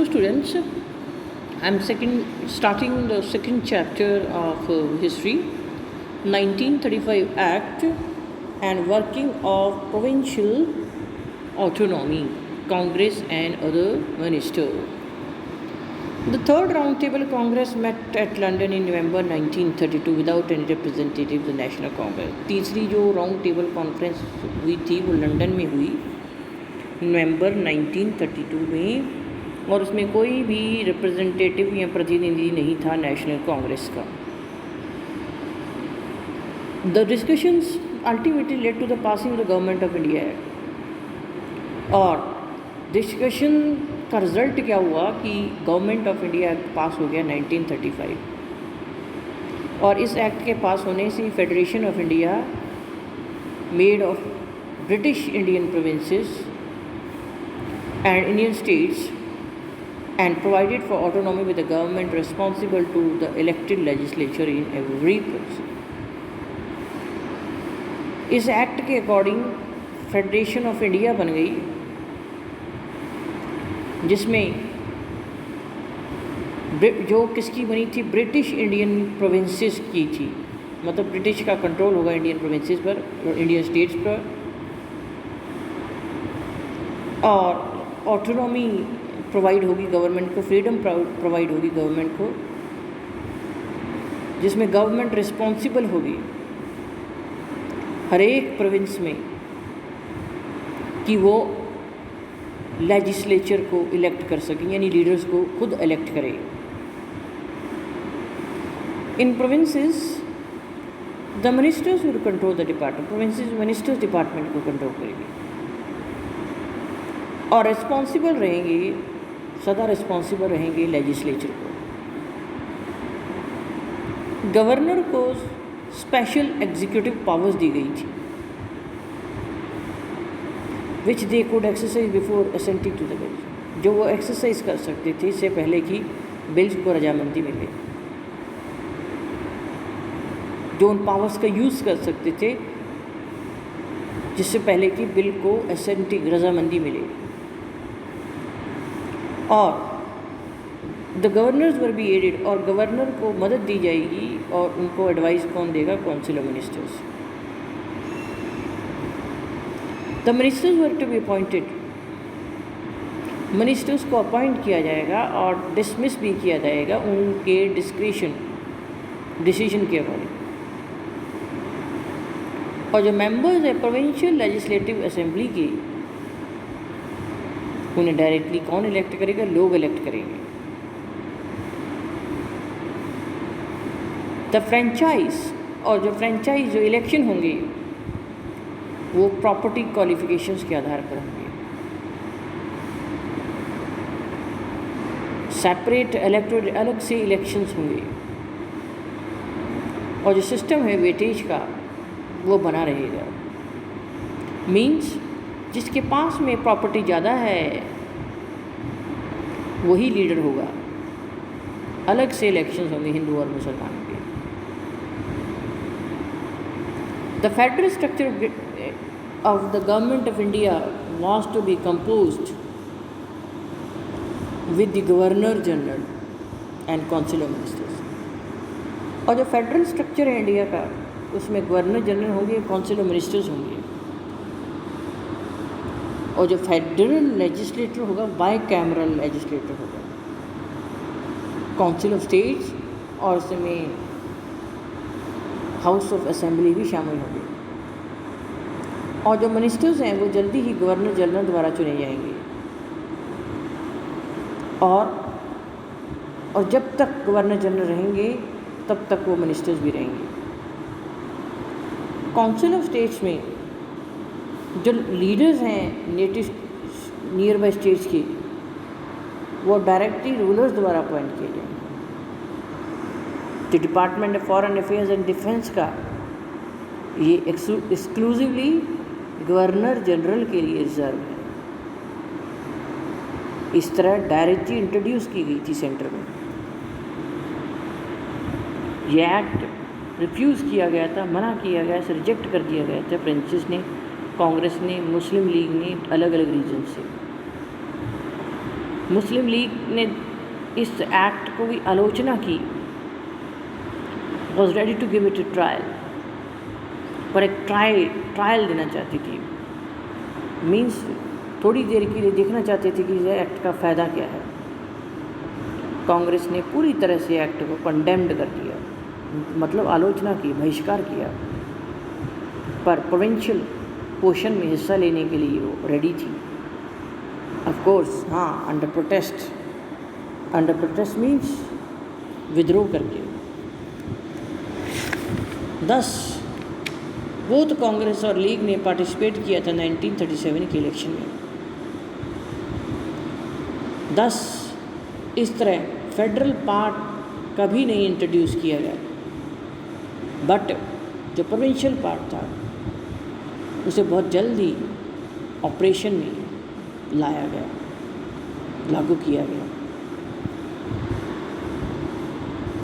2 students. I'm starting the second chapter of history, 1935 Act and working of provincial autonomy, Congress and other ministers. The third Roundtable Congress met at London in November 1932 without any representative of the National Congress. तीसरी जो round table conference हुई थी वो London में हुई नवंबर 1932 में, और उसमें कोई भी रिप्रेजेंटेटिव या प्रतिनिधि नहीं था नेशनल कांग्रेस का. The discussions ultimately led to the passing of the government of India Act. और डिस्कशन का रिजल्ट क्या हुआ कि Government of India Act pass हो गया 1935. और इस एक्ट के पास होने से federation of India made of British Indian provinces and Indian states and provided for autonomy with the government responsible to the elected legislature in every place. इस act के according federation of India बन गई, जिसमें जो किसकी बनी थी, British Indian provinces की थी. मतलब ब्रिटिश का कंट्रोल होगा इंडियन प्रोविंसेस पर, इंडियन स्टेट्स पर, और ऑटोनॉमी प्रोवाइड होगी गवर्नमेंट को, फ्रीडम प्रोवाइड होगी गवर्नमेंट को, जिसमें गवर्नमेंट रिस्पॉन्सिबल होगी हर एक प्रोविंस में कि वो लेजिस्लेचर को इलेक्ट कर सकें, यानी लीडर्स को खुद इलेक्ट करें. In provinces the ministers will control the department. Provinces ministers department को कंट्रोल करेंगे और रिस्पॉन्सिबल रहेंगे, सदा रिस्पॉन्सिबल रहेंगे लेजिस्लेचर को. गवर्नर को स्पेशल एग्जीक्यूटिव पावर्स दी गई थी which they could exercise before assenting to the bills. जो वो एक्सरसाइज कर सकते थे इससे पहले कि बिल्स को रजामंदी मिले, जो उन पावर्स का यूज़ कर सकते थे जिससे पहले कि बिल को असेंटिंग रजामंदी मिले. और the governors were be aided, और गवर्नर को मदद दी जाएगी, और उनको एडवाइस कौन देगा, council of ministers. The ministers were to be appointed. Ministers को अपॉइंट किया जाएगा और डिसमिस भी किया जाएगा उनके डिसीजन के अकॉर्डिंग. और जो मेंबर्स है प्रोविंशियल लेजिस्लेटिव असेंबली की, उन्हें डायरेक्टली कौन इलेक्ट करेगा, लोग इलेक्ट करेंगे. द फ्रेंचाइज, और जो फ्रेंचाइज जो इलेक्शन होंगे वो प्रॉपर्टी क्वालिफिकेशंस के आधार पर होंगे. सेपरेट इलेक्टोरल, अलग से इलेक्शंस होंगे, और जो सिस्टम है वेटेज का वो बना रहेगा. मीन्स जिसके पास में प्रॉपर्टी ज़्यादा है वही लीडर होगा. अलग से इलेक्शंस होंगे हिंदू और मुसलमानों के. The federal structure of the government of India was to be composed with the governor general and council of ministers. और जो फेडरल स्ट्रक्चर है इंडिया का, उसमें गवर्नर जनरल होंगे, काउंसिल ऑफ मिनिस्टर्स होंगे, और जो फेडरल लेजिस्लेटर होगा बाय कैमरल लेजिस्लेटर होगा, काउंसिल ऑफ स्टेट्स, और उसमें हाउस ऑफ असेंबली भी शामिल होंगे. और जो मिनिस्टर्स हैं वो जल्दी ही गवर्नर जनरल द्वारा चुने जाएंगे, और जब तक गवर्नर जनरल रहेंगे तब तक वो मिनिस्टर्स भी रहेंगे. काउंसिल ऑफ स्टेट्स में जो लीडर्स हैं नेटिव नियर बाई स्टेट्स की, वो डायरेक्टली रूलर्स द्वारा अपॉइंट किए जाएंगे. जो department of foreign affairs and defence का, ये एक्सक्लूसिवली गवर्नर जनरल के लिए रिजर्व है. इस तरह डायरेक्टली इंट्रोड्यूस की गई थी सेंटर में. ये एक्ट रिफ्यूज़ किया गया था, मना किया गया, इसे रिजेक्ट कर दिया गया था प्रिंसेस ने, कांग्रेस ने, मुस्लिम लीग ने, अलग अलग रीजन से. मुस्लिम लीग ने इस एक्ट को भी आलोचना की, was ready to give it a trial, पर एक ट्रायल देना चाहती थी। मीन्स थोड़ी देर के लिए देखना चाहते थे कि इस एक्ट का फ़ायदा क्या है। कांग्रेस ने पूरी तरह से एक्ट को कंडेम्ड कर दिया, मतलब आलोचना की, बहिष्कार किया, पर प्रोविंशियल पोर्शन में हिस्सा लेने के लिए वो रेडी थी। ऑफ कोर्स हाँ, अंडर प्रोटेस्ट मीन्स विद्रोह करके। दस बोथ कांग्रेस और लीग ने पार्टिसिपेट किया था 1937 के इलेक्शन में। 10 इस तरह फेडरल पार्ट कभी नहीं इंट्रोड्यूस किया गया, बट जो प्रोविंशियल पार्ट था उसे बहुत जल्दी ऑपरेशन में लाया गया, लागू किया गया।